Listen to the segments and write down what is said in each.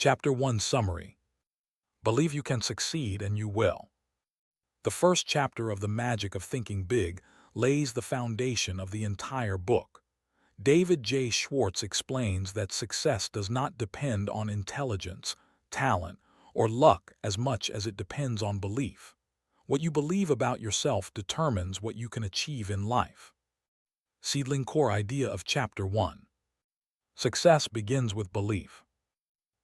Chapter 1 Summary. Believe you can succeed and you will. The first chapter of The Magic of Thinking Big lays the foundation of the entire book. David J. Schwartz explains that success does not depend on intelligence, talent, or luck as much as it depends on belief. What you believe about yourself determines what you can achieve in life. Seedling core idea of Chapter 1. Success begins with belief.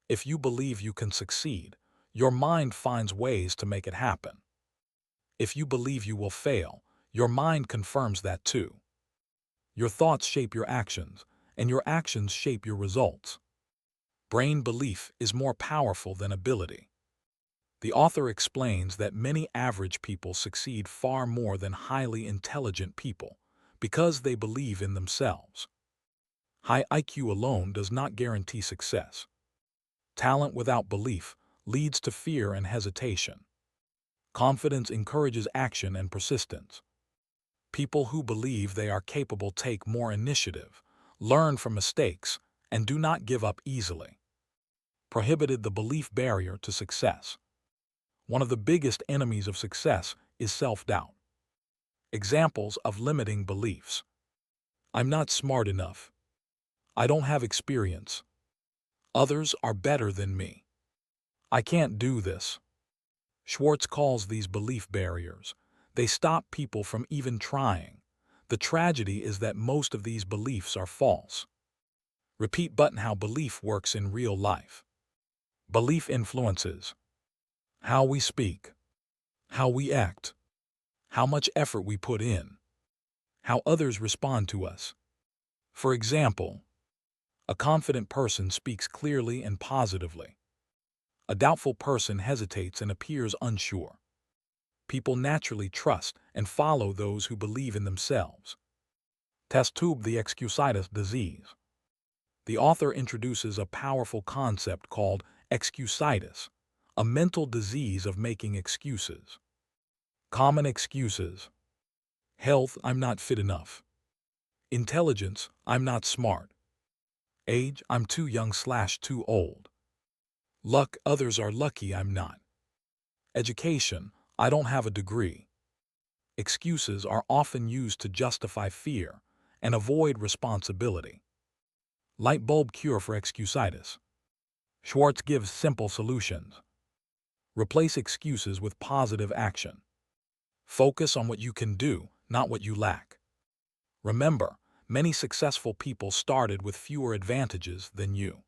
If you believe you can succeed, your mind finds ways to make it happen. If you believe you will fail, your mind confirms that too. Your thoughts shape your actions, and your actions shape your results. Brain belief is more powerful than ability. The author explains that many average people succeed far more than highly intelligent people because they believe in themselves. High IQ alone does not guarantee success. Talent without belief leads to fear and hesitation. Confidence encourages action and persistence. People who believe they are capable take more initiative, learn from mistakes, and do not give up easily. Prohibited the belief barrier to success. One of the biggest enemies of success is self-doubt. Examples of limiting beliefs. I'm not smart enough. I don't have experience. Others are better than me. I can't do this. Schwartz calls these belief barriers. They stop people from even trying. The tragedy is that most of these beliefs are false. Repeat button how belief works in real life. Belief influences how we speak, how we act, how much effort we put in, how others respond to us. For example, a confident person speaks clearly and positively. A doubtful person hesitates and appears unsure. People naturally trust and follow those who believe in themselves. Test tube the excusitis disease. The author introduces a powerful concept called excusitis, a mental disease of making excuses. Common excuses. Health, I'm not fit enough. Intelligence, I'm not smart. Age, I'm too young/too old. Luck, others are lucky, I'm not. Education, I don't have a degree. Excuses are often used to justify fear and avoid responsibility. Light bulb cure for excusitis. Schwartz gives simple solutions. Replace excuses with positive action. Focus on what you can do, not what you lack. Remember, many successful people started with fewer advantages than you.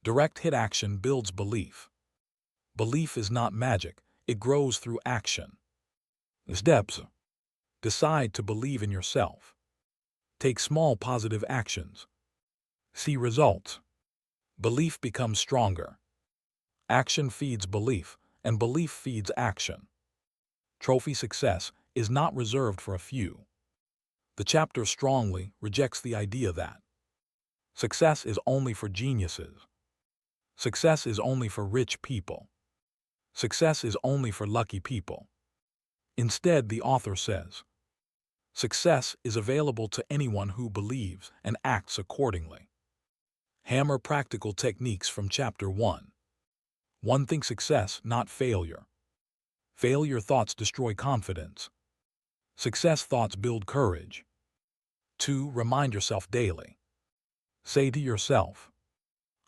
Direct hit action builds belief. Belief is not magic, it grows through action. Steps. Decide to believe in yourself. Take small positive actions. See results. Belief becomes stronger. Action feeds belief, and belief feeds action. Trophy success is not reserved for a few. The chapter strongly rejects the idea that success is only for geniuses. Success is only for rich people. Success is only for lucky people. Instead, the author says, success is available to anyone who believes and acts accordingly. Hammer practical techniques from Chapter 1. 1. Think success, not failure. Failure thoughts destroy confidence. Success thoughts build courage. 2. Remind yourself daily. Say to yourself,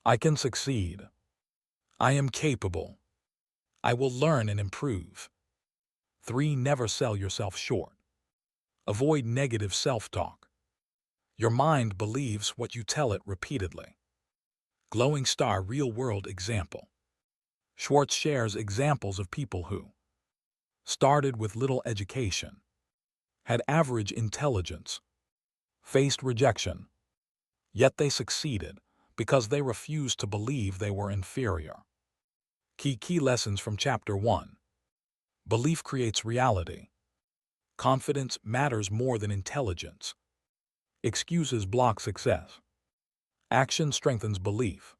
I can succeed. I am capable. I will learn and improve. 3. Never sell yourself short. Avoid negative self-talk. Your mind believes what you tell it repeatedly. Glowing star real-world example. Schwartz shares examples of people who started with little education, had average intelligence, faced rejection, yet they succeeded because they refused to believe they were inferior. Key lessons from Chapter 1. Belief creates reality. Confidence matters more than intelligence. Excuses block success. Action strengthens belief.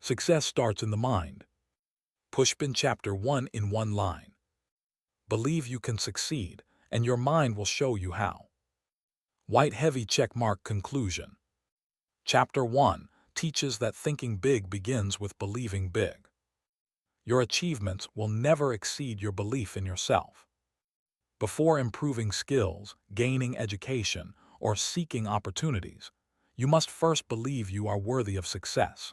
Success starts in the mind. Pushpin Chapter 1 in one line. Believe you can succeed, and your mind will show you how. White heavy checkmark conclusion. Chapter 1. teaches that thinking big begins with believing big. Your achievements will never exceed your belief in yourself. Before improving skills, gaining education, or seeking opportunities, you must first believe you are worthy of success.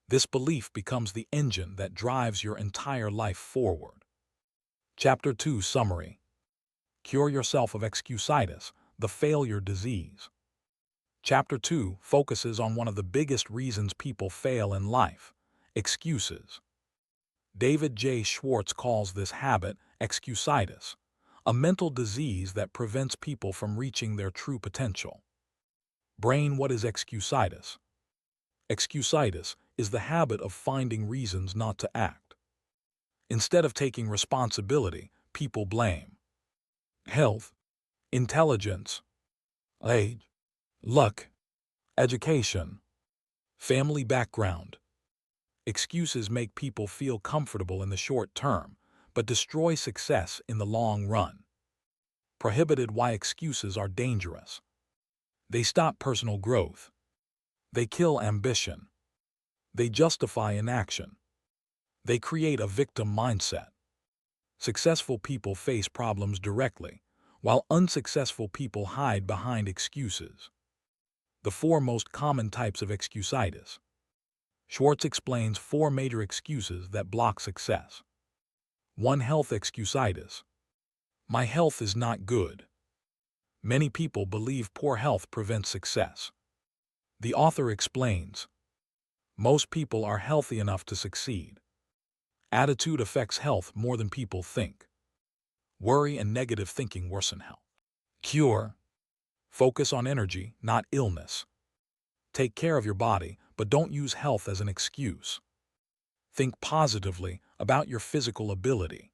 This belief becomes the engine that drives your entire life forward. Chapter 2 Summary. Cure yourself of excusitis, the failure disease. Chapter 2 focuses on one of the biggest reasons people fail in life: excuses. David J. Schwartz calls this habit excusitis, a mental disease that prevents people from reaching their true potential. Brain, what is excusitis? Excusitis is the habit of finding reasons not to act. Instead of taking responsibility, people blame health, intelligence, age, luck, education, family background. Excuses make people feel comfortable in the short term, but destroy success in the long run. Prohibited. Why excuses are dangerous. They stop personal growth. They kill ambition. They justify inaction. They create a victim mindset. Successful people face problems directly, while unsuccessful people hide behind excuses. The 4 most common types of excusitis. Schwartz explains 4 major excuses that block success. 1. Health excusitis. My health is not good. Many people believe poor health prevents success. The author explains, most people are healthy enough to succeed. Attitude affects health more than people think. Worry and negative thinking worsen health. Cure. Focus on energy, not illness. Take care of your body, but don't use health as an excuse. Think positively about your physical ability.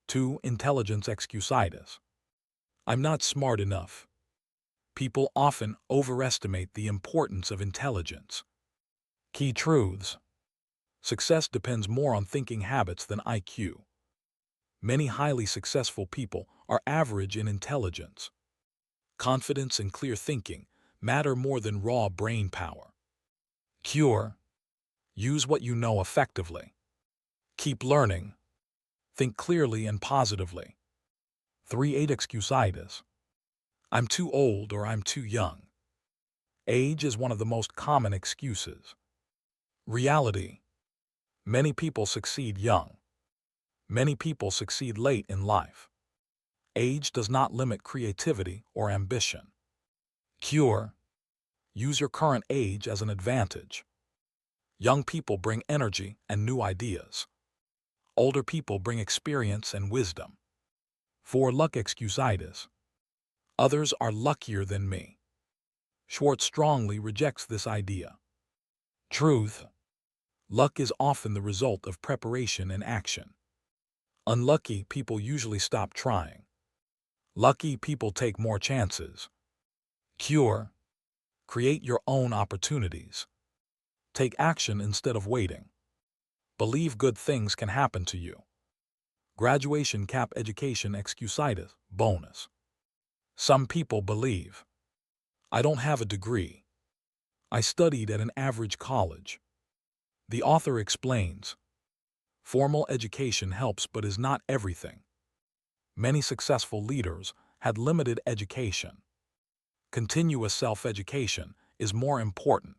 2. Intelligence excusitis. I'm not smart enough. People often overestimate the importance of intelligence. Key truths. Success depends more on thinking habits than IQ. Many highly successful people are average in intelligence. Confidence and clear thinking matter more than raw brain power. Cure. Use what you know effectively. Keep learning. Think clearly and positively. 3. 8 excusitis. I'm too old or I'm too young. Age is one of the most common excuses. Reality. Many people succeed young. Many people succeed late in life. Age does not limit creativity or ambition. Cure. Use your current age as an advantage. Young people bring energy and new ideas. Older people bring experience and wisdom. 4. Luck excusitis. Others are luckier than me. Schwartz strongly rejects this idea. Truth. Luck is often the result of preparation and action. Unlucky people usually stop trying. Lucky people take more chances. Cure. Create your own opportunities. Take action instead of waiting. Believe good things can happen to you. Graduation cap education excusitis, bonus. Some people believe, I don't have a degree. I studied at an average college. The author explains, formal education helps but is not everything. Many successful leaders had limited education. Continuous self-education is more important.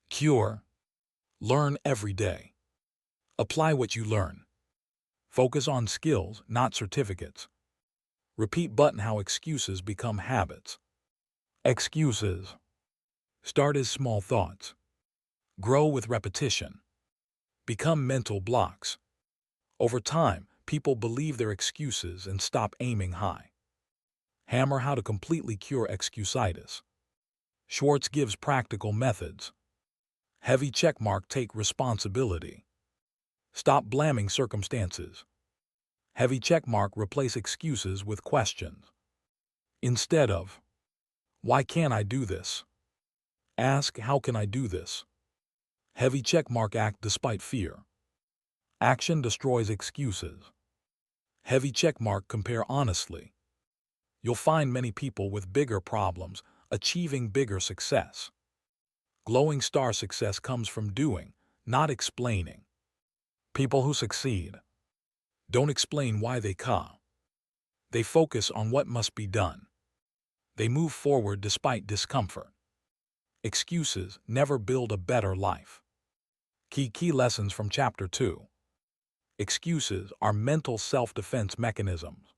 Cure. Learn every day. Apply what you learn. Focus on skills, not certificates. Repeat button how excuses become habits. Excuses. Start as small thoughts. Grow with repetition. Become mental blocks. Over time, people believe their excuses and stop aiming high. Hammer how to completely cure excusitis. Schwartz gives practical methods. Heavy checkmark. Take responsibility. Stop blaming circumstances. Heavy checkmark. Replace excuses with questions. Instead of, why can't I do this? Ask, how can I do this? Heavy checkmark. Act despite fear. Action destroys excuses. Heavy checkmark. Compare honestly. You'll find many people with bigger problems achieving bigger success. Glowing star success comes from doing, not explaining. People who succeed don't explain why they come. They focus on what must be done. They move forward despite discomfort. Excuses never build a better life. Key lessons from Chapter 2. Excuses are mental self-defense mechanisms.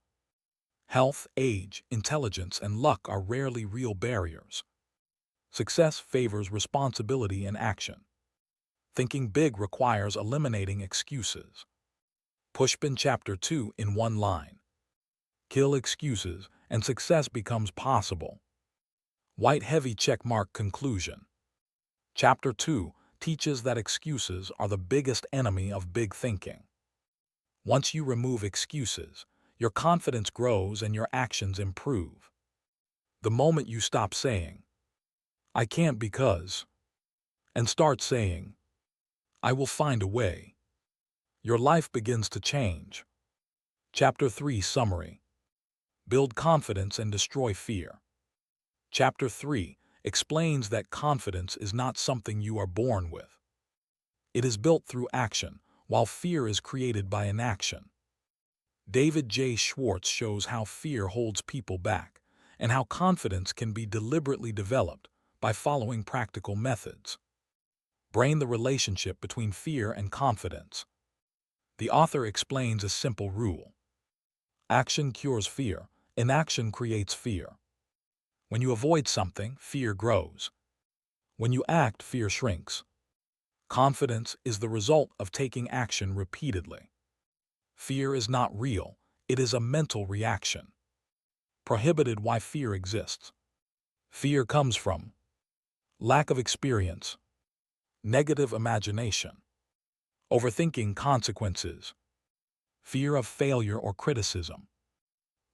Health, age, intelligence, and luck are rarely real barriers. Success favors responsibility and action. Thinking big requires eliminating excuses. Pushpin Chapter 2 in one line. Kill excuses, and success becomes possible. White heavy checkmark conclusion. Chapter 2 teaches that excuses are the biggest enemy of big thinking. Once you remove excuses, your confidence grows and your actions improve. The moment you stop saying, "I can't because," and start saying, "I will find a way," your life begins to change. Chapter 3 Summary. Build confidence and destroy fear. Chapter 3 explains that confidence is not something you are born with. It is built through action, while fear is created by inaction. David J. Schwartz shows how fear holds people back, and how confidence can be deliberately developed by following practical methods. Brain the relationship between fear and confidence. The author explains a simple rule. Action cures fear, inaction creates fear. When you avoid something, fear grows. When you act, fear shrinks. Confidence is the result of taking action repeatedly. Fear is not real, it is a mental reaction. Prohibited why fear exists. Fear comes from lack of experience, negative imagination, overthinking consequences, fear of failure or criticism.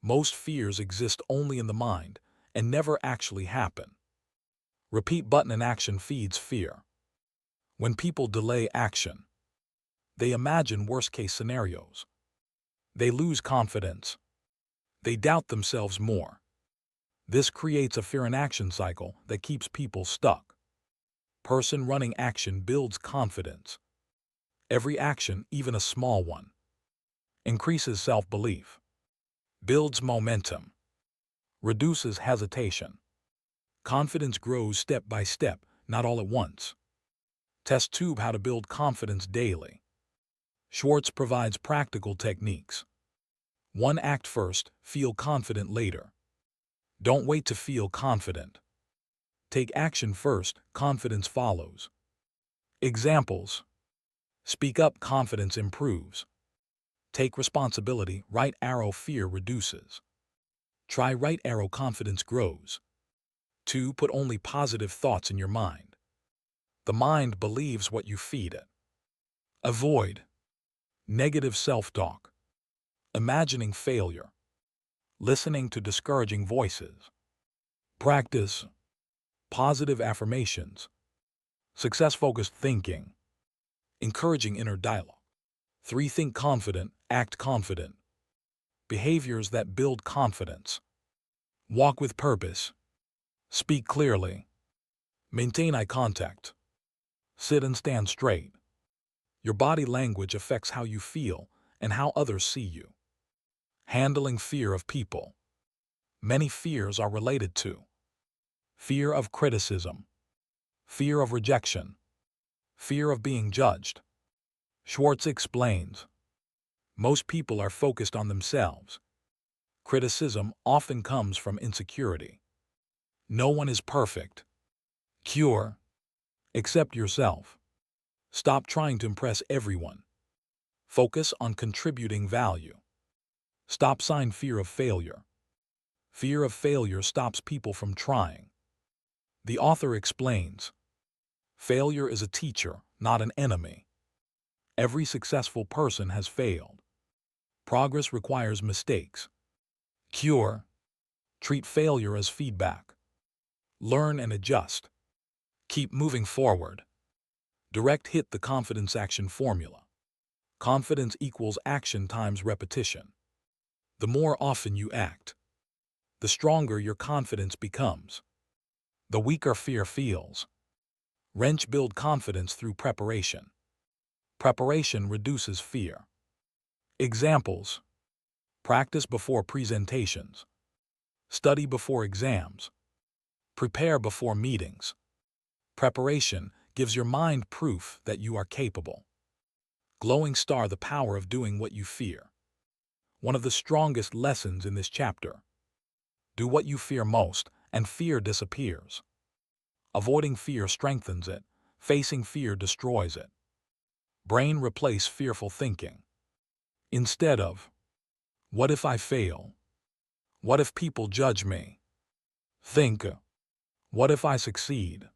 Most fears exist only in the mind and never actually happen. Repeat button inaction feeds fear. When people delay action, they imagine worst-case scenarios. They lose confidence. They doubt themselves more. This creates a fear-in-action cycle that keeps people stuck. Person running action builds confidence. Every action, even a small one, increases self-belief, builds momentum, reduces hesitation. Confidence grows step by step, not all at once. Test tube how to build confidence daily. Schwartz provides practical techniques. 1. Act first, feel confident later. Don't wait to feel confident. Take action first, confidence follows. Examples. Speak up, confidence improves. Take responsibility, right arrow, fear reduces. Try right arrow, confidence grows. 2. Put only positive thoughts in your mind. The mind believes what you feed it. Avoid negative self-talk, imagining failure, listening to discouraging voices. Practice positive affirmations, success-focused thinking, encouraging inner dialogue. 3. Think confident, act confident. Behaviors that build confidence. Walk with purpose. Speak clearly. Maintain eye contact. Sit and stand straight. Your body language affects how you feel and how others see you. Handling fear of people. Many fears are related to fear of criticism, fear of rejection, fear of being judged. Schwartz explains, most people are focused on themselves. Criticism often comes from insecurity. No one is perfect. Cure. Accept yourself. Stop trying to impress everyone. Focus on contributing value. Stop sign fear of failure. Fear of failure stops people from trying. The author explains, failure is a teacher, not an enemy. Every successful person has failed. Progress requires mistakes. Cure. Treat failure as feedback. Learn and adjust. Keep moving forward. Direct hit the confidence action formula. Confidence equals action times repetition. The more often you act, the stronger your confidence becomes. The weaker fear feels. Wrench build confidence through preparation. Preparation reduces fear. Examples: practice before presentations, study before exams, prepare before meetings. Preparation gives your mind proof that you are capable. Glowing star: the power of doing what you fear. One of the strongest lessons in this chapter. Do what you fear most, and fear disappears. Avoiding fear strengthens it. Facing fear destroys it. Brain: replace fearful thinking. Instead of, what if I fail? What if people judge me? Think, what if I succeed?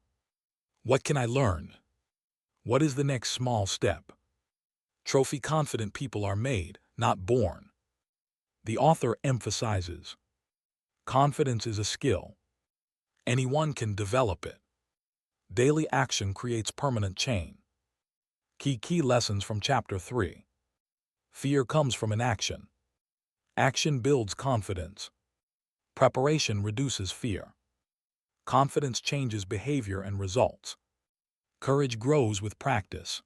What can I learn? What is the next small step? Trophy: confident people are made, not born. The author emphasizes, confidence is a skill. Anyone can develop it. Daily action creates permanent change. Key lessons from Chapter 3. Fear comes from inaction. Action builds confidence. Preparation reduces fear. Confidence changes behavior and results. Courage grows with practice.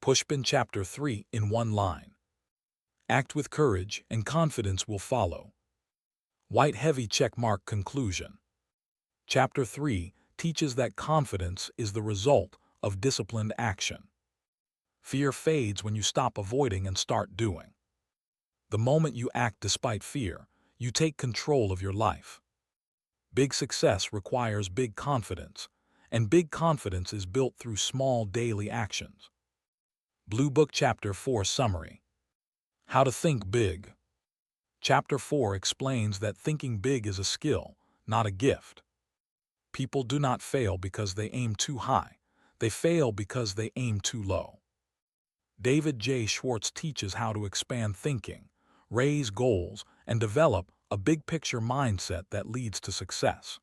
Pushpin Chapter 3 in one line. Act with courage and confidence will follow. White heavy checkmark. Conclusion. Chapter 3 teaches that confidence is the result of disciplined action. Fear fades when you stop avoiding and start doing. The moment you act despite fear, you take control of your life. Big success requires big confidence, and big confidence is built through small daily actions. Blue Book Chapter 4 Summary. How to think big. Chapter 4 explains that thinking big is a skill, not a gift. People do not fail because they aim too high. They fail because they aim too low. David J. Schwartz teaches how to expand thinking, raise goals, and develop a big-picture mindset that leads to success.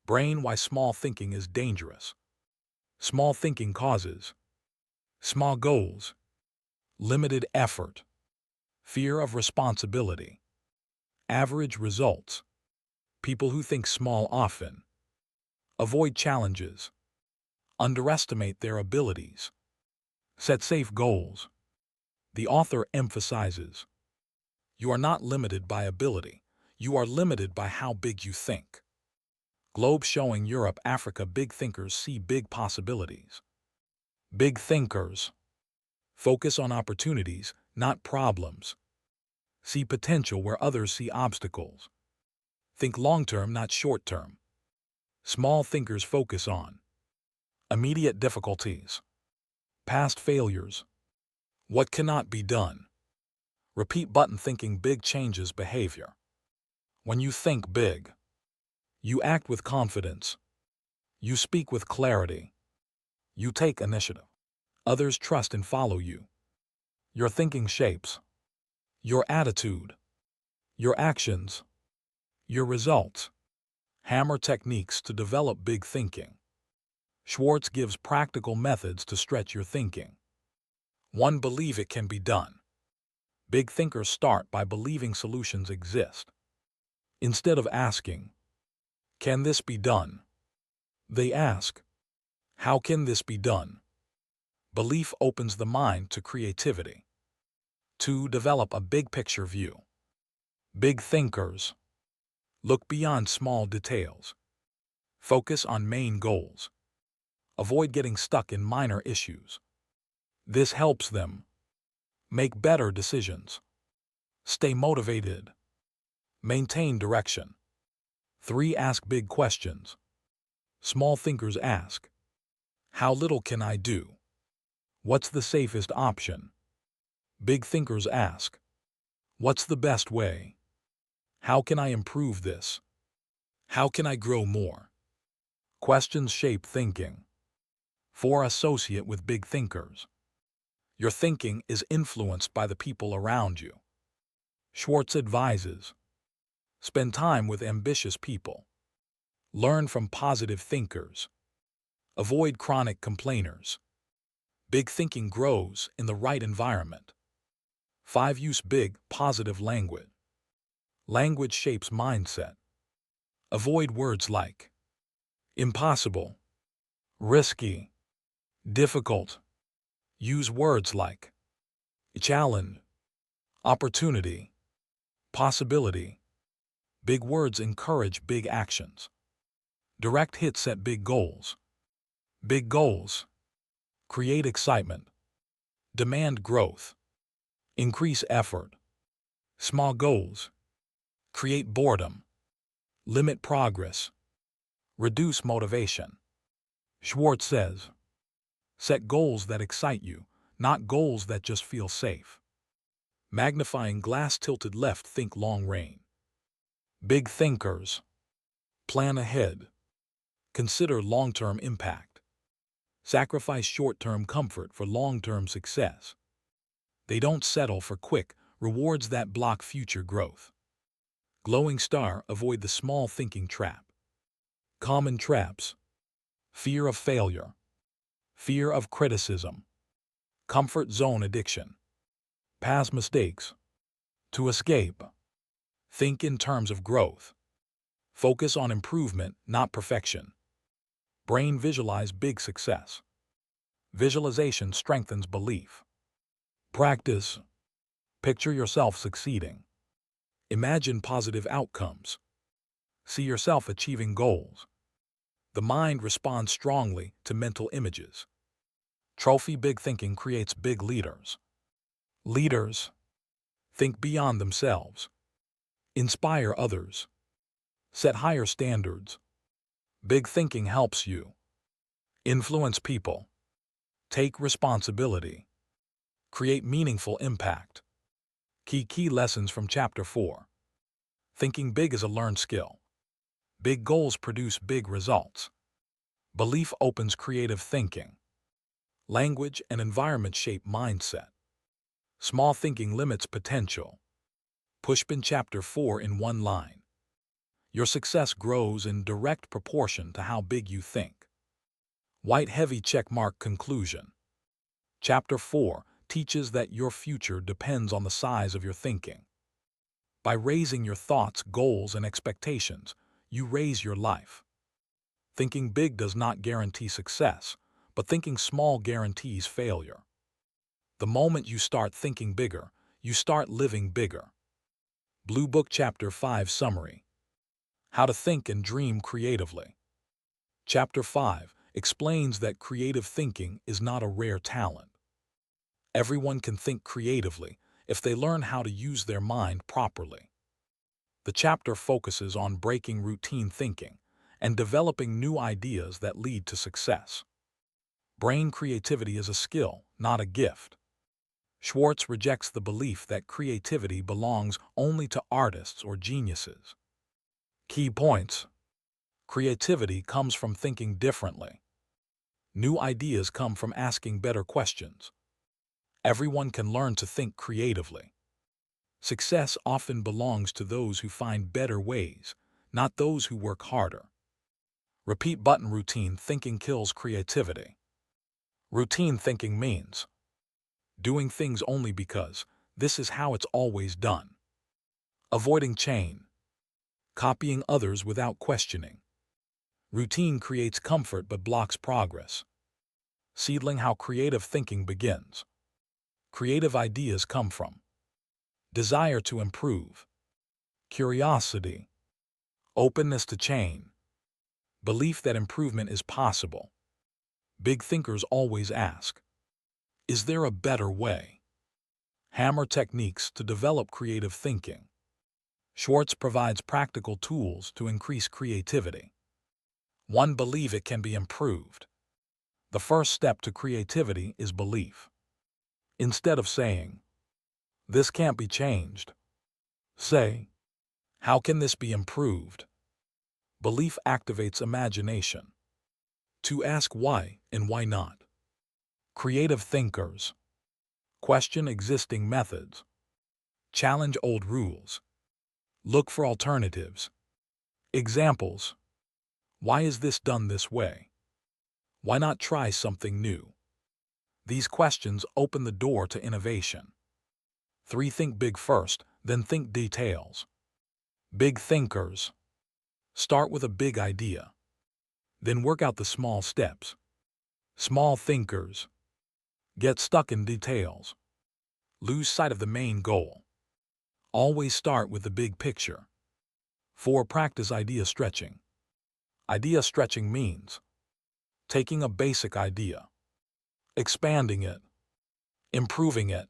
Brain: why small thinking is dangerous. Small thinking causes small goals, limited effort, fear of responsibility, average results. People who think small often avoid challenges, underestimate their abilities, set safe goals. The author emphasizes, you are not limited by ability, you are limited by how big you think. Globe showing Europe, Africa. Big thinkers see big possibilities. Big thinkers focus on opportunities, not problems. See potential where others see obstacles. Think long-term, not short-term. Small thinkers focus on immediate difficulties, past failures, what cannot be done. Repeat button. Thinking big changes behavior. When you think big, you act with confidence. You speak with clarity. You take initiative. Others trust and follow you. Your thinking shapes your attitude, your actions, your results. Hammer techniques to develop big thinking. Schwartz gives practical methods to stretch your thinking. 1. Believe it can be done. Big thinkers start by believing solutions exist. Instead of asking, can this be done? They ask, how can this be done? Belief opens the mind to creativity. 2. Develop a big picture view. Big thinkers look beyond small details. Focus on main goals. Avoid getting stuck in minor issues. This helps them make better decisions. Stay motivated. Maintain direction. 3. Ask big questions. Small thinkers ask, how little can I do? What's the safest option? Big thinkers ask, what's the best way? How can I improve this? How can I grow more? Questions shape thinking. 4. Associate with big thinkers. Your thinking is influenced by the people around you. Schwartz advises, spend time with ambitious people. Learn from positive thinkers. Avoid chronic complainers. Big thinking grows in the right environment. 5. Use big, positive language. Language shapes mindset. Avoid words like impossible, risky, difficult. Use words like challenge, opportunity, possibility. Big words encourage big actions. Direct hits set big goals. Big goals create excitement, demand growth, increase effort. Small goals create boredom, limit progress, reduce motivation. Schwartz says, set goals that excite you, not goals that just feel safe. Magnifying glass tilted left, think long range. Big thinkers plan ahead, consider long-term impact, sacrifice short-term comfort for long-term success. They don't settle for quick rewards that block future growth. Glowing star, avoid the small thinking trap. Common traps: fear of failure, fear of criticism, comfort zone addiction, past mistakes. To escape, think in terms of growth. Focus on improvement, not perfection. Brain visualize big success. Visualization strengthens belief. Practice. Picture yourself succeeding. Imagine positive outcomes. See yourself achieving goals. The mind responds strongly to mental images. Trophy big thinking creates big leaders. Leaders think beyond themselves. Inspire others. Set higher standards. Big thinking helps you influence people. Take responsibility. Create meaningful impact. Key lessons from Chapter 4. Thinking big is a learned skill. Big goals produce big results. Belief opens creative thinking. Language and environment shape mindset. Small thinking limits potential. Pushpin Chapter 4 in one line. Your success grows in direct proportion to how big you think. White heavy checkmark conclusion. Chapter 4 teaches that your future depends on the size of your thinking. By raising your thoughts, goals, and expectations, you raise your life. Thinking big does not guarantee success, but thinking small guarantees failure. The moment you start thinking bigger, you start living bigger. Blue Book Chapter 5 Summary. How to think and dream creatively. Chapter 5 explains that creative thinking is not a rare talent. Everyone can think creatively if they learn how to use their mind properly. The chapter focuses on breaking routine thinking and developing new ideas that lead to success. Brain creativity is a skill, not a gift. Schwartz rejects the belief that creativity belongs only to artists or geniuses. Key points. Creativity comes from thinking differently. New ideas come from asking better questions. Everyone can learn to think creatively. Success often belongs to those who find better ways, not those who work harder. Repeat button routine thinking kills creativity. Routine thinking means doing things only because this is how it's always done. Avoiding chain. Copying others without questioning. Routine creates comfort but blocks progress. Seedling how creative thinking begins. Creative ideas come from desire to improve, curiosity, openness to change, belief that improvement is possible. Big thinkers always ask, is there a better way? Hammer techniques to develop creative thinking. Schwartz provides practical tools to increase creativity. 1. Believe it can be improved. The first step to creativity is belief. Instead of saying, this can't be changed, say, how can this be improved? Belief activates imagination. 2. Ask why and why not. Creative thinkers question existing methods. Challenge old rules. Look for alternatives. Examples. Why is this done this way? Why not try something new? These questions open the door to innovation. 3. Think big first, then think details. Big thinkers start with a big idea. Then work out the small steps. Small thinkers get stuck in details, lose sight of the main goal. Always start with the big picture. 4. Practice idea stretching. Idea stretching means taking a basic idea, expanding it, improving it.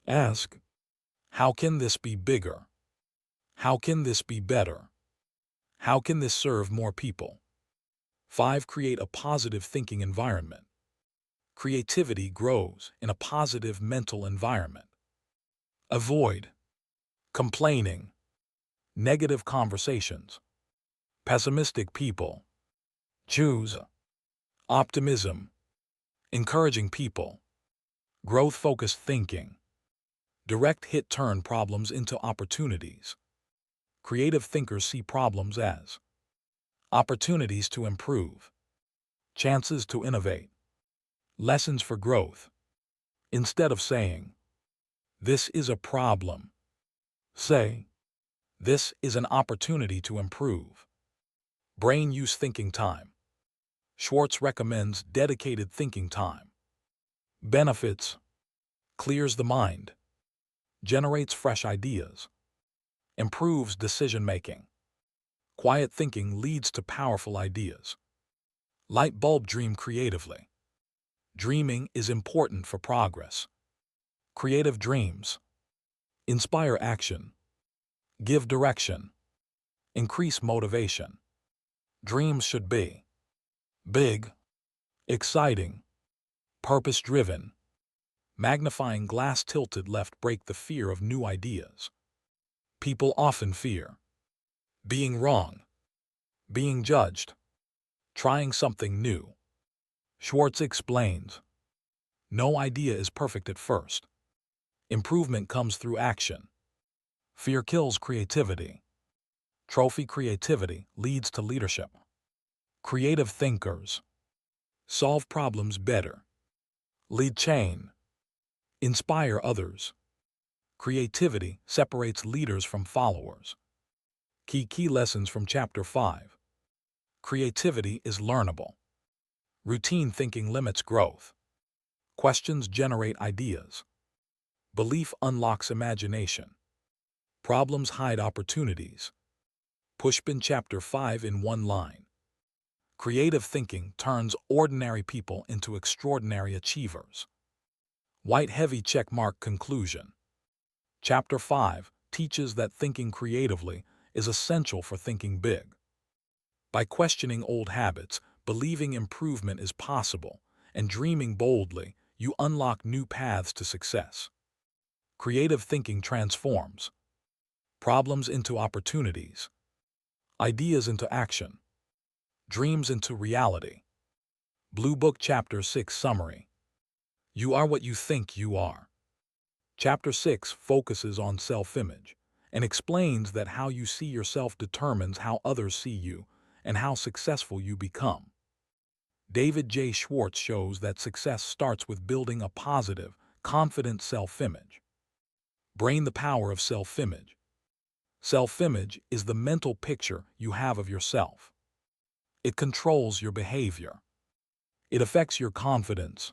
Ask, how can this be bigger? How can this be better? How can this serve more people? 5. Create a positive thinking environment. Creativity grows in a positive mental environment. Avoid complaining, negative conversations, pessimistic people. Choose optimism, encouraging people, growth-focused thinking. Direct hit-turn problems into opportunities. Creative thinkers see problems as opportunities to improve, chances to innovate, lessons for growth. Instead of saying, "This is a problem," say, "This is an opportunity to improve." Brain use thinking time. Schwartz recommends dedicated thinking time. Benefits: clears the mind, generates fresh ideas, improves decision-making. Quiet thinking leads to powerful ideas. Light bulb dream creatively. Dreaming is important for progress. Creative dreams inspire action, give direction, increase motivation. Dreams should be big, exciting, purpose-driven. Magnifying glass tilted left break the fear of new ideas. People often fear being wrong, being judged, trying something new. Schwartz explains, no idea is perfect at first. Improvement comes through action. Fear kills creativity. Trophy creativity leads to leadership. Creative thinkers solve problems better, lead chain, inspire others. Creativity separates leaders from followers. Key lessons from Chapter 5. Creativity is learnable. Routine thinking limits growth. Questions generate ideas. Belief unlocks imagination. Problems hide opportunities. Pushpin Chapter 5 in one line. Creative thinking turns ordinary people into extraordinary achievers. White heavy checkmark conclusion. Chapter 5 teaches that thinking creatively is essential for thinking big. By questioning old habits, believing improvement is possible, and dreaming boldly, you unlock new paths to success. Creative thinking transforms problems into opportunities, ideas into action, dreams into reality. Blue Book Chapter 6 Summary. You are what you think you are. Chapter 6 focuses on self-image and explains that how you see yourself determines how others see you and how successful you become. David J. Schwartz shows that success starts with building a positive, confident self-image. Brain the power of self-image. Self-image is the mental picture you have of yourself. It controls your behavior. It affects your confidence.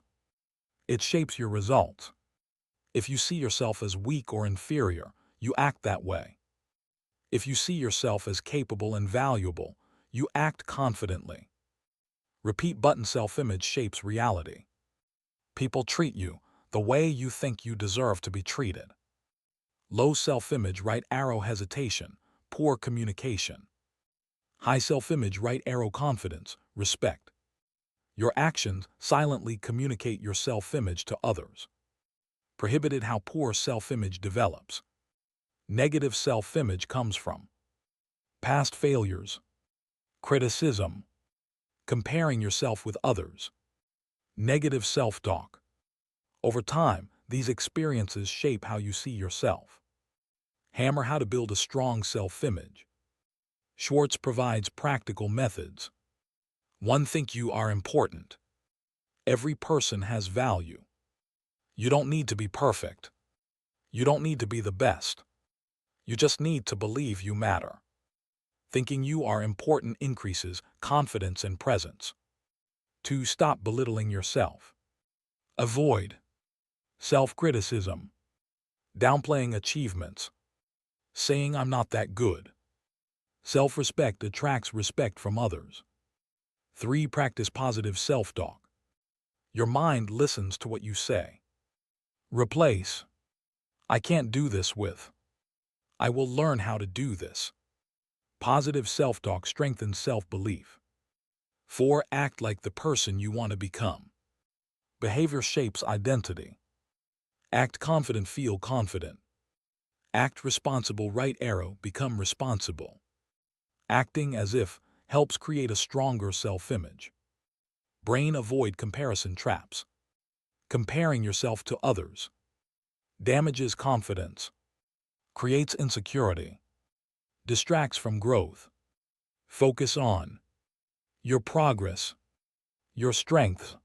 It shapes your results. If you see yourself as weak or inferior, you act that way. If you see yourself as capable and valuable, you act confidently. Repeat button self-image shapes reality. People treat you the way you think you deserve to be treated. Low self-image right arrow hesitation, poor communication. High self-image right arrow confidence, respect. Your actions silently communicate your self-image to others. Prohibited how poor self-image develops. Negative self-image comes from past failures, criticism, comparing yourself with others, negative self-talk. Over time, these experiences shape how you see yourself. Hammer how to build a strong self-image. Schwartz provides practical methods. 1. Think you are important. Every person has value. You don't need to be perfect. You don't need to be the best. You just need to believe you matter. Thinking you are important increases confidence and presence. 2. Stop belittling yourself. Avoid self-criticism, downplaying achievements, saying I'm not that good. Self-respect attracts respect from others. 3. Practice positive self-talk. Your mind listens to what you say. Replace I can't do this with I will learn how to do this. Positive self-talk strengthens self-belief. 4. Act like the person you want to become. Behavior shapes identity. Act confident, feel confident. Act responsible, right arrow, become responsible. Acting as if helps create a stronger self-image. Brain avoid comparison traps. Comparing yourself to others damages confidence, creates insecurity, distracts from growth. Focus on your progress, your strengths,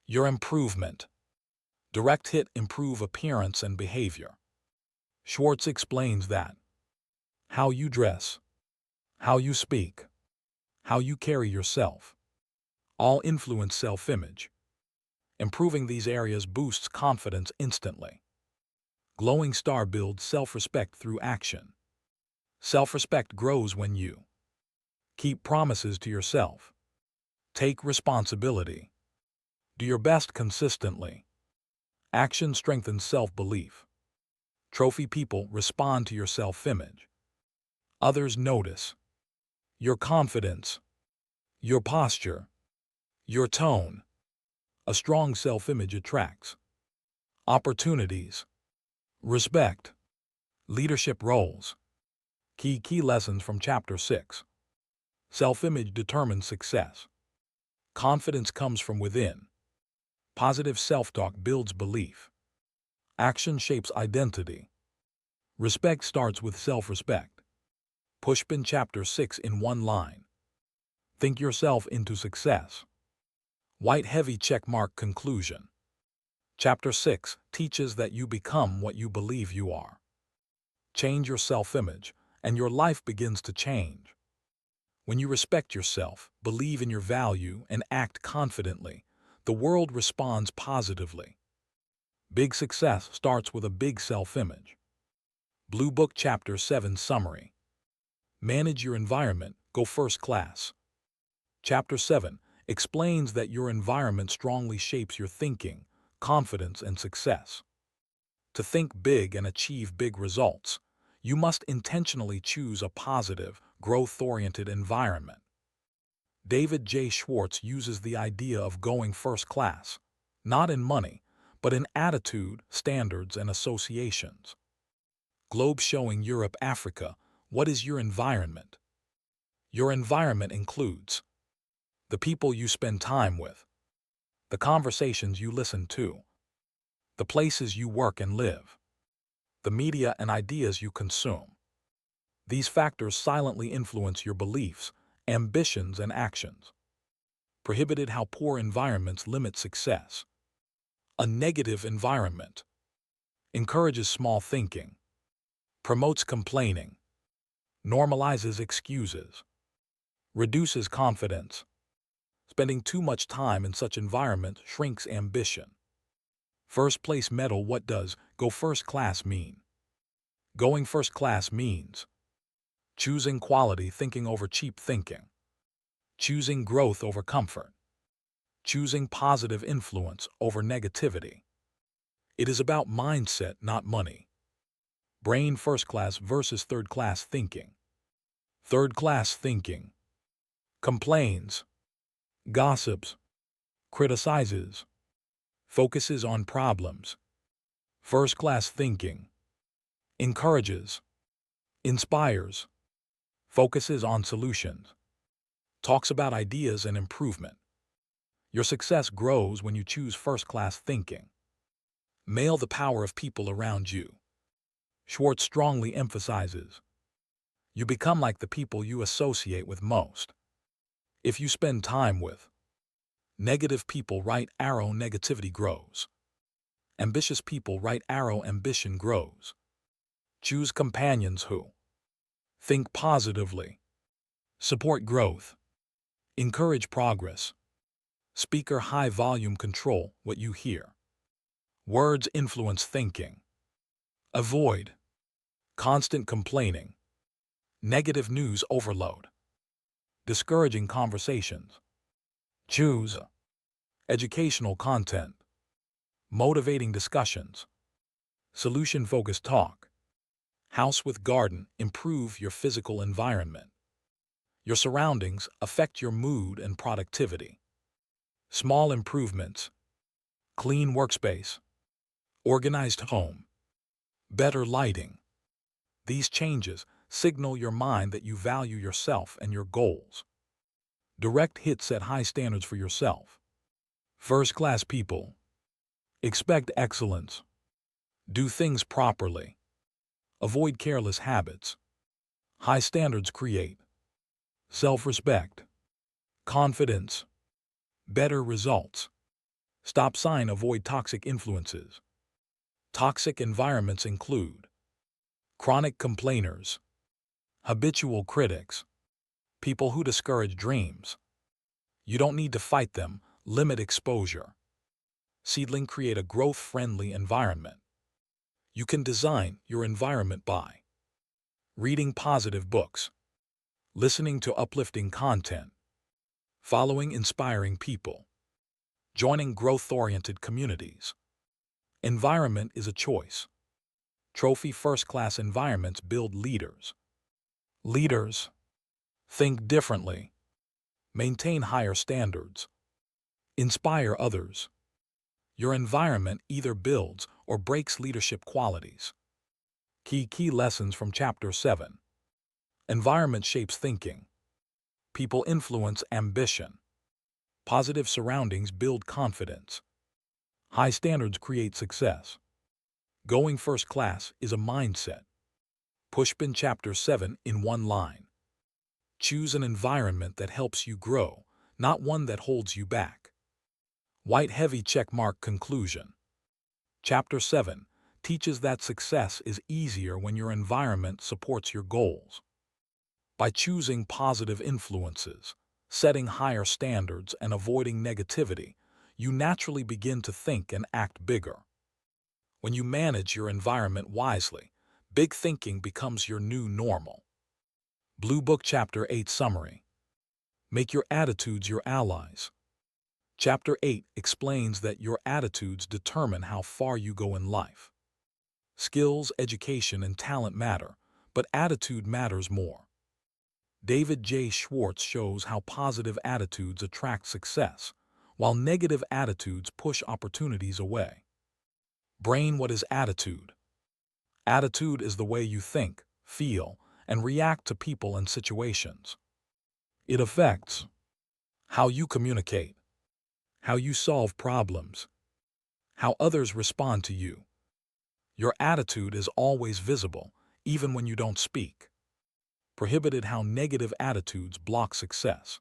your improvement. Direct hit improve appearance and behavior. Schwartz explains that how you dress, how you speak, how you carry yourself, all influence self-image. Improving these areas boosts confidence instantly. Glowing star builds self-respect through action. Self-respect grows when you keep promises to yourself. Take responsibility. Do your best consistently. Action strengthens self-belief. Trophy people respond to your self-image. Others notice your confidence, your posture, your tone. A strong self-image attracts opportunities, respect, leadership roles. Key lessons from Chapter 6. Self-image determines success. Confidence comes from within. Positive self-talk builds belief. Action shapes identity. Respect starts with self-respect. Pushpin Chapter 6 in one line. Think yourself into success. White heavy checkmark conclusion. Chapter 6 teaches that you become what you believe you are. Change your self-image, and your life begins to change. When you respect yourself, believe in your value, and act confidently, the world responds positively. Big success starts with a big self-image. Blue Book Chapter 7 Summary. Manage your environment, go first class. Chapter 7 explains that your environment strongly shapes your thinking, confidence, and success. To think big and achieve big results, you must intentionally choose a positive, growth-oriented environment. David J. Schwartz uses the idea of going first class, not in money, but in attitude, standards, and associations. Globe showing Europe, Africa. What is your environment? Your environment includes the people you spend time with, the conversations you listen to, the places you work and live, the media and ideas you consume. These factors silently influence your beliefs, ambitions, and actions. Prohibited how poor environments limit success. A negative environment encourages small thinking, promotes complaining, normalizes excuses, reduces confidence. Spending too much time in such environments shrinks ambition. First place medal. What does go first class mean? Going first class means choosing quality thinking over cheap thinking, choosing growth over comfort, choosing positive influence over negativity. It is about mindset, not money. Brain first class versus third class thinking. Third class thinking complains, gossips, criticizes, focuses on problems. First class thinking encourages, inspires, focuses on solutions, talks about ideas and improvement. Your success grows when you choose first class thinking. Mail the power of people around you. Schwartz strongly emphasizes you become like the people you associate with most. If you spend time with negative people, right arrow, negativity grows. Ambitious people, right arrow, ambition grows. Choose companions who think positively, support growth, encourage progress, Speaker high volume control what you hear. Words influence thinking. Avoid constant complaining, negative news overload, discouraging conversations. Choose educational content, motivating discussions, solution-focused talk. House with garden, improve your physical environment. Your surroundings affect your mood and productivity. Small improvements, clean workspace, organized home, better lighting. These changes signal your mind that you value yourself and your goals. Direct hits set high standards for yourself. First-class people. Expect excellence. Do things properly. Avoid careless habits. High standards create self-respect, confidence, better results. Stop sign avoid toxic influences. Toxic environments include chronic complainers, habitual critics, people who discourage dreams. You don't need to fight them, limit exposure. Seedling create a growth-friendly environment. You can design your environment by reading positive books, listening to uplifting content, following inspiring people, joining growth-oriented communities. Environment is a choice. Trophy first-class environments build leaders. Leaders think differently, maintain higher standards, inspire others. Your environment either builds or breaks leadership qualities. Key lessons from Chapter 7. Environment shapes thinking. People influence ambition. Positive surroundings build confidence. High standards create success. Going first class is a mindset. Pushpin Chapter 7 in one line. Choose an environment that helps you grow, not one that holds you back. White heavy checkmark conclusion. Chapter 7 teaches that success is easier when your environment supports your goals. By choosing positive influences, setting higher standards, and avoiding negativity, you naturally begin to think and act bigger. When you manage your environment wisely, big thinking becomes your new normal. Blue Book Chapter 8 Summary. Make your attitudes your allies. Chapter 8 explains that your attitudes determine how far you go in life. Skills, education, and talent matter, but attitude matters more. David J. Schwartz shows how positive attitudes attract success, while negative attitudes push opportunities away. Brain, what is attitude? Attitude is the way you think, feel, and react to people and situations. It affects how you communicate, how you solve problems, how others respond to you. Your attitude is always visible, even when you don't speak. Prohibited how negative attitudes block success.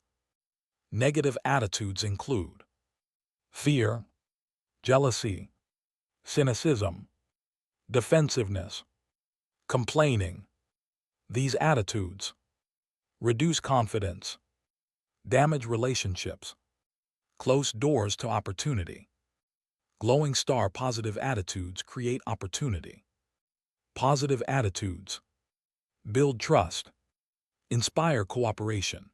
Negative attitudes include fear, jealousy, cynicism, defensiveness, complaining. These attitudes reduce confidence, damage relationships, close doors to opportunity. Glowing star positive attitudes create opportunity. Positive attitudes build trust, inspire cooperation,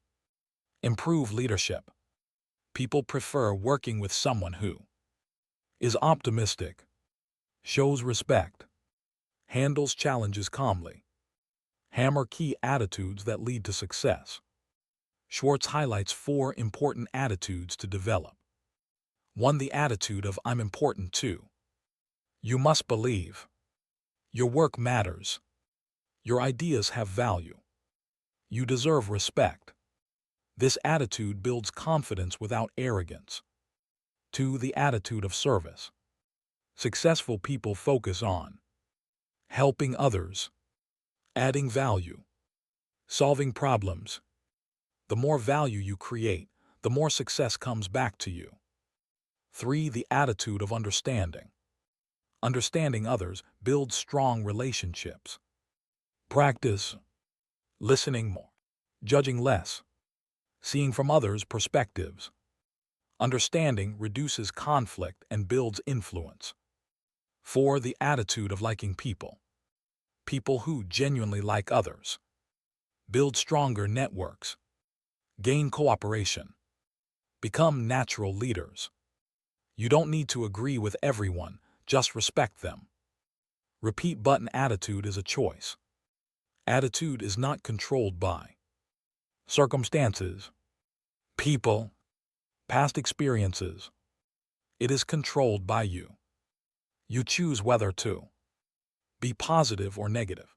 improve leadership. People prefer working with someone who is optimistic, shows respect, handles challenges calmly. Hammer key attitudes that lead to success. Schwartz highlights 4 important attitudes to develop. 1. The attitude of I'm important too. You must believe your work matters. Your ideas have value. You deserve respect. This attitude builds confidence without arrogance. 2. The attitude of service. Successful people focus on helping others, adding value, solving problems. The more value you create, the more success comes back to you. 3. The attitude of understanding. Understanding others builds strong relationships. Practice listening more, judging less, seeing from others' perspectives. Understanding reduces conflict and builds influence. 4. The attitude of liking people. People who genuinely like others build stronger networks, gain cooperation, become natural leaders. You don't need to agree with everyone, just respect them. Repeat button attitude is a choice. Attitude is not controlled by circumstances, people, past experiences. It is controlled by you. You choose whether to be positive or negative,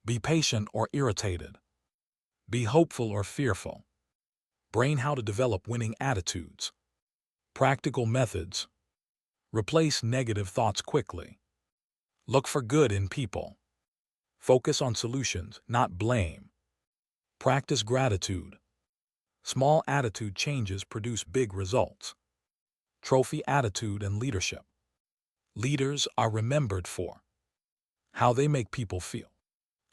be patient or irritated, be hopeful or fearful. Brain how to develop winning attitudes. Practical methods. Replace negative thoughts quickly. Look for good in people. Focus on solutions, not blame. Practice gratitude. Small attitude changes produce big results. Trophy attitude and leadership. Leaders are remembered for how they make people feel,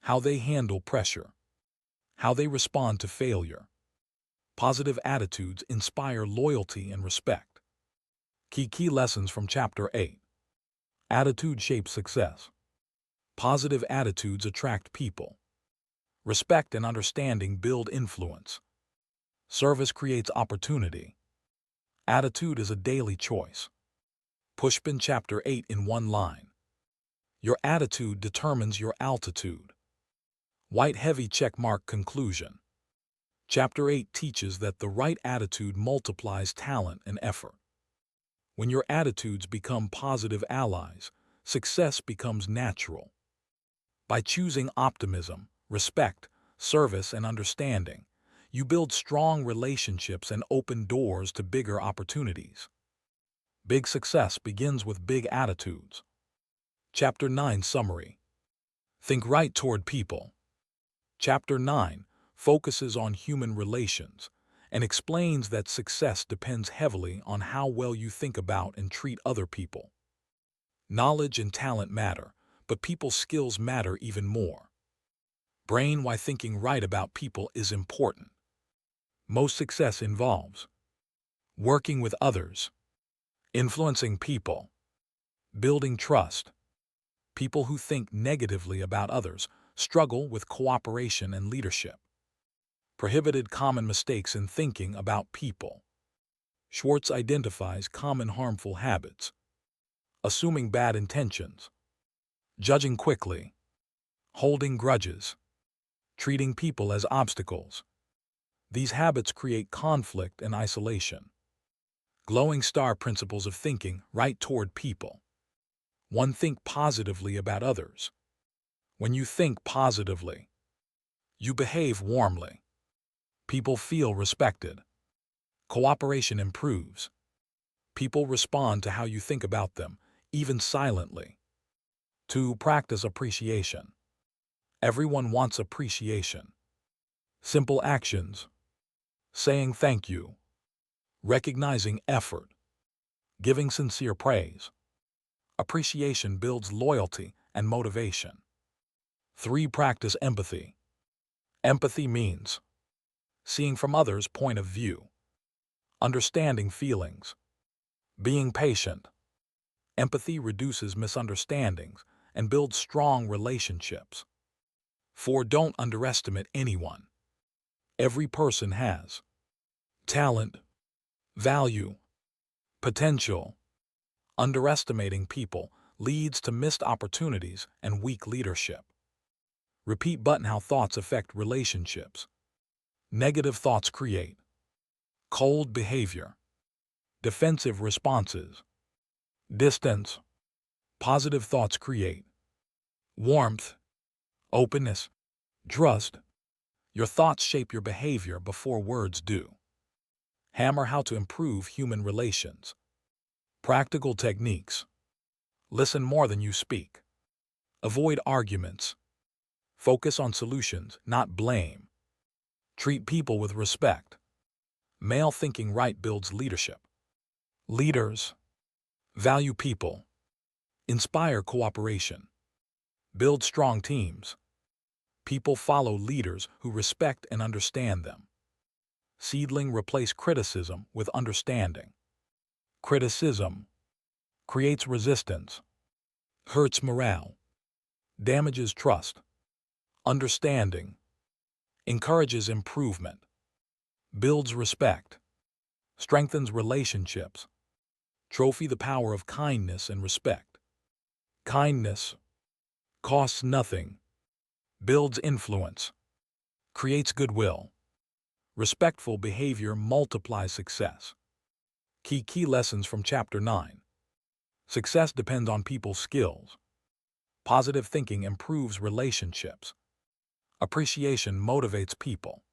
how they handle pressure, how they respond to failure. Positive attitudes inspire loyalty and respect. Key lessons from Chapter 8. Attitude shapes success. Positive attitudes attract people. Respect and understanding build influence. Service creates opportunity. Attitude is a daily choice. Pushpin Chapter 8 in one line. Your attitude determines your altitude. White heavy checkmark conclusion. Chapter 8 teaches that the right attitude multiplies talent and effort. When your attitudes become positive allies, success becomes natural. By choosing optimism, respect, service, and understanding, you build strong relationships and open doors to bigger opportunities. Big success begins with big attitudes. Chapter 9 Summary. Think right toward people. Chapter 9 focuses on human relations and explains that success depends heavily on how well you think about and treat other people. Knowledge and talent matter, but people skills matter even more. Brain why thinking right about people is important. Most success involves working with others, influencing people, building trust. People who think negatively about others struggle with cooperation and leadership. Prohibited common mistakes in thinking about people. Schwartz identifies common harmful habits. Assuming bad intentions, judging quickly, holding grudges, treating people as obstacles. These habits create conflict and isolation. Glowing star principles of thinking right toward people. 1. Think positively about others. When you think positively, you behave warmly. People feel respected. Cooperation improves. People respond to how you think about them, even silently. 2. Practice appreciation. Everyone wants appreciation. Simple actions. Saying thank you. Recognizing effort. Giving sincere praise. Appreciation builds loyalty and motivation. 3. Practice empathy. Empathy means seeing from others' point of view, understanding feelings, being patient. Empathy reduces misunderstandings and builds strong relationships. 4. Don't underestimate anyone. Every person has talent, value, potential. Underestimating people leads to missed opportunities and weak leadership. Repeat button how thoughts affect relationships. Negative thoughts create cold behavior, defensive responses, distance. Positive thoughts create warmth, openness, trust. Your thoughts shape your behavior before words do. Hammer how to improve human relations. Practical techniques. Listen more than you speak. Avoid arguments. Focus on solutions, not blame. Treat people with respect. Male thinking right builds leadership. Leaders value people, inspire cooperation, build strong teams. People follow leaders who respect and understand them. Seedling replace criticism with understanding. Criticism creates resistance, hurts morale, damages trust. Understanding encourages improvement, builds respect, strengthens relationships. Trophy the power of kindness and respect. Kindness costs nothing, builds influence, creates goodwill. Respectful behavior multiplies success. Key lessons from Chapter 9. Success depends on people's skills. Positive thinking improves relationships. Appreciation motivates people.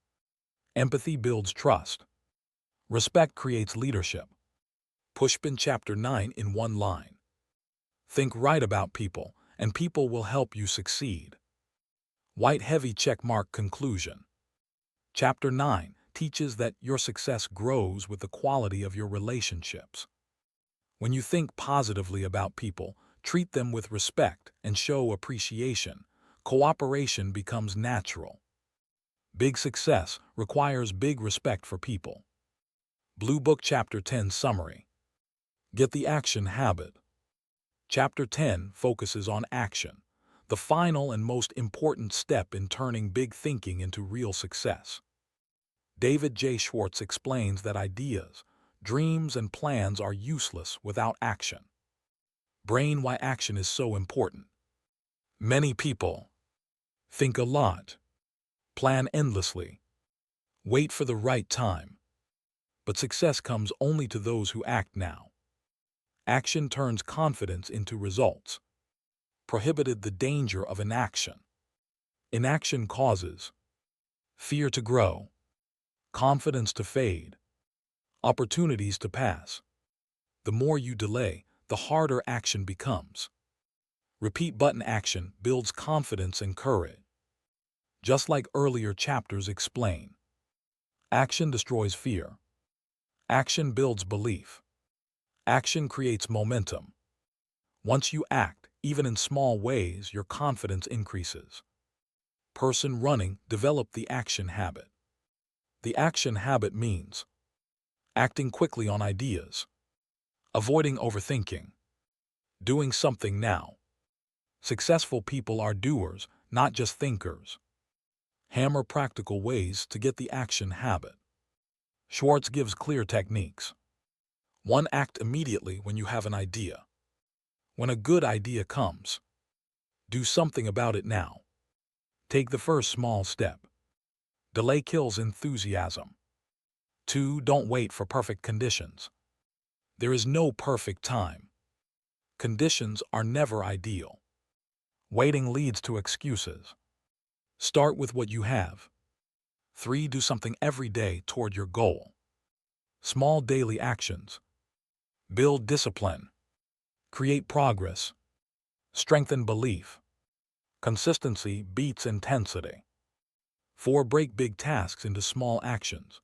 Empathy builds trust. Respect creates leadership. Pushpin Chapter 9 in one line. Think right about people, and people will help you succeed. White heavy checkmark conclusion. Chapter 9 teaches that your success grows with the quality of your relationships. When you think positively about people, treat them with respect, and show appreciation, cooperation becomes natural. Big success requires big respect for people. Blue Book Chapter 10 Summary. Get the action habit. Chapter 10 focuses on action, the final and most important step in turning big thinking into real success. David J. Schwartz explains that ideas, dreams, and plans are useless without action. Brain why action is so important. Many people think a lot, plan endlessly, wait for the right time. But success comes only to those who act now. Action turns confidence into results. Prohibited the danger of inaction. Inaction causes fear to grow, confidence to fade, opportunities to pass. The more you delay, the harder action becomes. Repeat button action builds confidence and courage. Just like earlier chapters explain. Action destroys fear. Action builds belief. Action creates momentum. Once you act, even in small ways, your confidence increases. Person running, develop the action habit. The action habit means acting quickly on ideas, avoiding overthinking, doing something now. Successful people are doers, not just thinkers. Hammer practical ways to get the action habit. Schwartz gives clear techniques. 1. Act immediately when you have an idea. When a good idea comes, do something about it now. Take the first small step. Delay kills enthusiasm. 2. Don't wait for perfect conditions. There is no perfect time. Conditions are never ideal. Waiting leads to excuses. Start with what you have. 3. Do something every day toward your goal. Small daily actions. Build discipline. Create progress. Strengthen belief. Consistency beats intensity. 4. Break big tasks into small actions.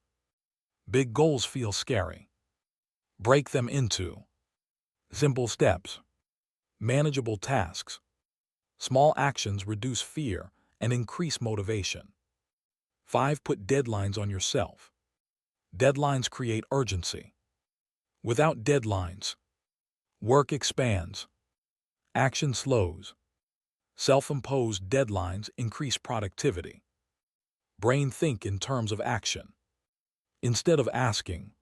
Big goals feel scary. Break them into simple steps. Manageable tasks. Small actions reduce fear and increase motivation. 5. Put deadlines on yourself. Deadlines create urgency. Without deadlines, work expands. Action slows. Self-imposed deadlines increase productivity. Brain think in terms of action. Instead of asking,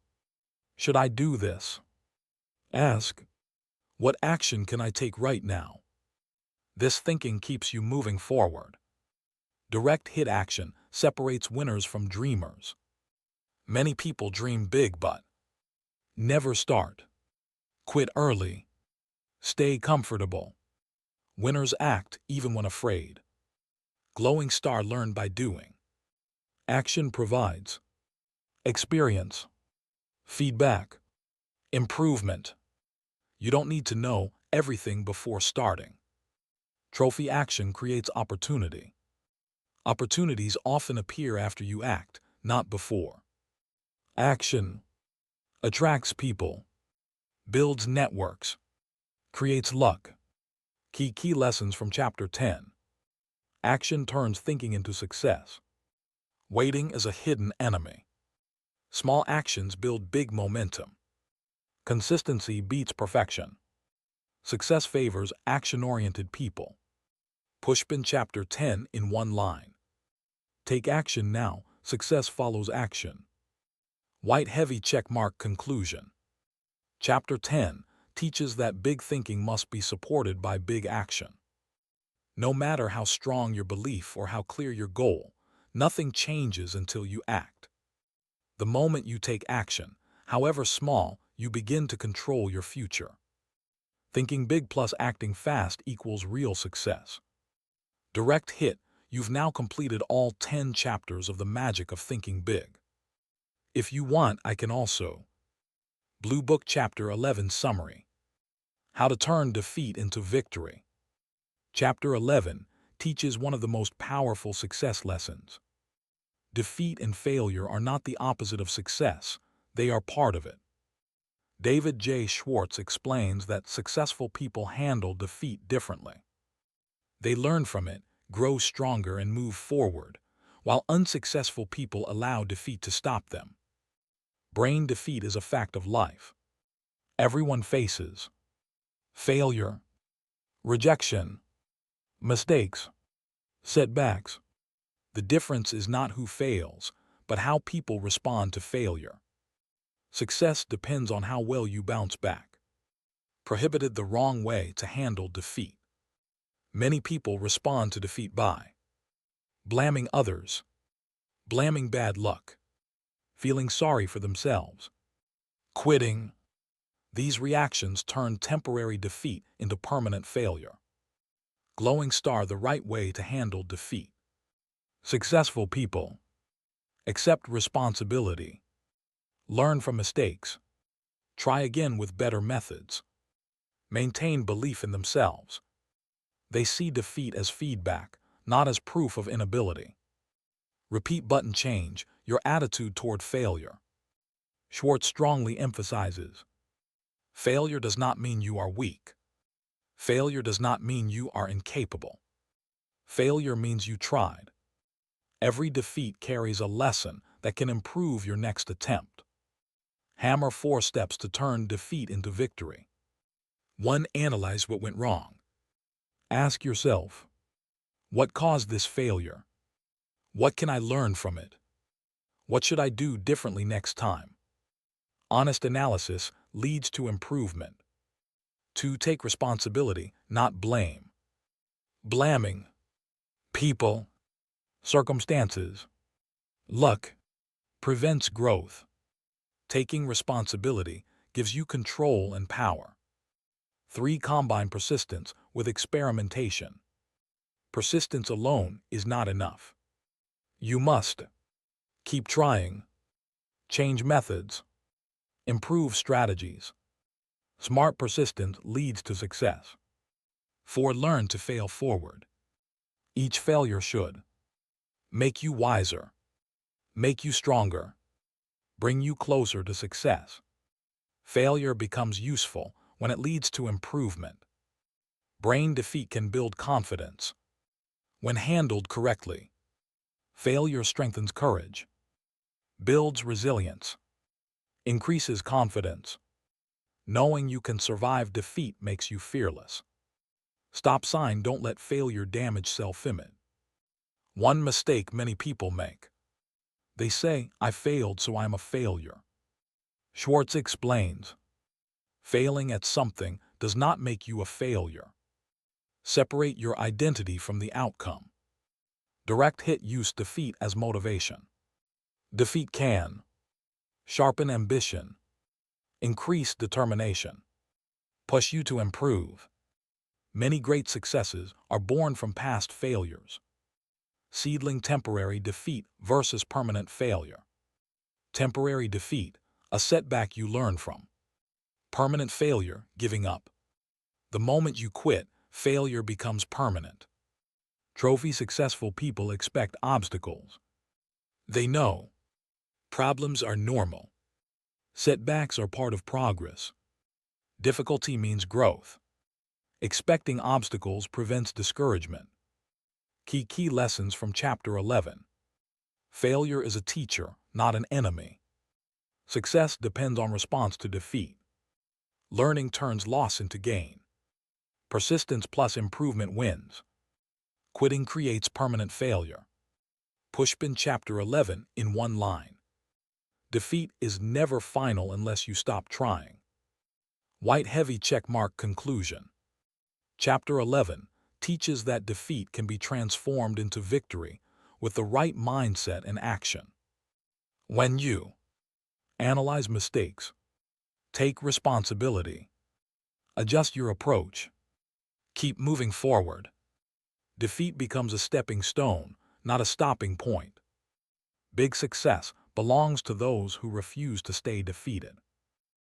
"Should I do this?" ask, "What action can I take right now?" This thinking keeps you moving forward. Direct hit action separates winners from dreamers. Many people dream big but never start. Quit early. Stay comfortable. Winners act even when afraid. Glowing star learn by doing. Action provides experience, feedback, improvement. You don't need to know everything before starting. Trophy action creates opportunity. Opportunities often appear after you act, not before. Action attracts people, builds networks, creates luck. Key lessons from Chapter 10. Action turns thinking into success. Waiting is a hidden enemy. Small actions build big momentum. Consistency beats perfection. Success favors action-oriented people. Pushpin Chapter 10 in one line. Take action now, success follows action. White heavy checkmark conclusion. Chapter 10 teaches that big thinking must be supported by big action. No matter how strong your belief or how clear your goal, nothing changes until you act. The moment you take action, however small, you begin to control your future. Thinking big plus acting fast equals real success. Direct hit, you've now completed all 10 chapters of the magic of thinking big. If you want, I can also. Blue Book Chapter 11 Summary. How to turn defeat into victory. Chapter 11 teaches one of the most powerful success lessons. Defeat and failure are not the opposite of success, they are part of it. David J. Schwartz explains that successful people handle defeat differently. They learn from it, grow stronger, and move forward, while unsuccessful people allow defeat to stop them. Brain defeat is a fact of life. Everyone faces failure, rejection, mistakes, setbacks. The difference is not who fails, but how people respond to failure. Success depends on how well you bounce back. Prohibited the wrong way to handle defeat. Many people respond to defeat by blaming others, blaming bad luck, feeling sorry for themselves, quitting. These reactions turn temporary defeat into permanent failure. Glowing star: the right way to handle defeat. Successful people accept responsibility, learn from mistakes, try again with better methods, maintain belief in themselves. They see defeat as feedback, not as proof of inability. Repeat button: change your attitude toward failure. Schwartz strongly emphasizes, failure does not mean you are weak. Failure does not mean you are incapable. Failure means you tried. Every defeat carries a lesson that can improve your next attempt. Hammer 4 steps to turn defeat into victory. 1. Analyze what went wrong. Ask yourself, what caused this failure? What can I learn from it? What should I do differently next time? Honest analysis leads to improvement. 2. Take responsibility, not blame. Blaming people, circumstances, luck prevents growth. Taking responsibility gives you control and power. 3. Combine persistence with experimentation. Persistence alone is not enough. You must keep trying, change methods, improve strategies. Smart persistence leads to success. 4. Learn to fail forward. Each failure should make you wiser, make you stronger, bring you closer to success. Failure becomes useful when it leads to improvement. Brain defeat can build confidence. When handled correctly, failure strengthens courage, builds resilience, increases confidence. Knowing you can survive defeat makes you fearless. Stop sign: don't let failure damage self-image. One mistake many people make. They say, I failed, so I'm a failure. Schwartz explains, failing at something does not make you a failure. Separate your identity from the outcome. Direct hit: use defeat as motivation. Defeat can sharpen ambition, increase determination, push you to improve. Many great successes are born from past failures. Seedling: temporary defeat versus permanent failure. Temporary defeat, a setback you learn from. Permanent failure, giving up. The moment you quit, failure becomes permanent. Trophy: successful people expect obstacles. They know problems are normal. Setbacks are part of progress. Difficulty means growth. Expecting obstacles prevents discouragement. Key lessons from Chapter 11. Failure is a teacher, not an enemy. Success depends on response to defeat. Learning turns loss into gain. Persistence plus improvement wins. Quitting creates permanent failure. Pushpin Chapter 11 in one line. Defeat is never final unless you stop trying. White heavy checkmark conclusion. Chapter 11 teaches that defeat can be transformed into victory with the right mindset and action. When you analyze mistakes, take responsibility, adjust your approach, keep moving forward, defeat becomes a stepping stone, not a stopping point. Big success belongs to those who refuse to stay defeated.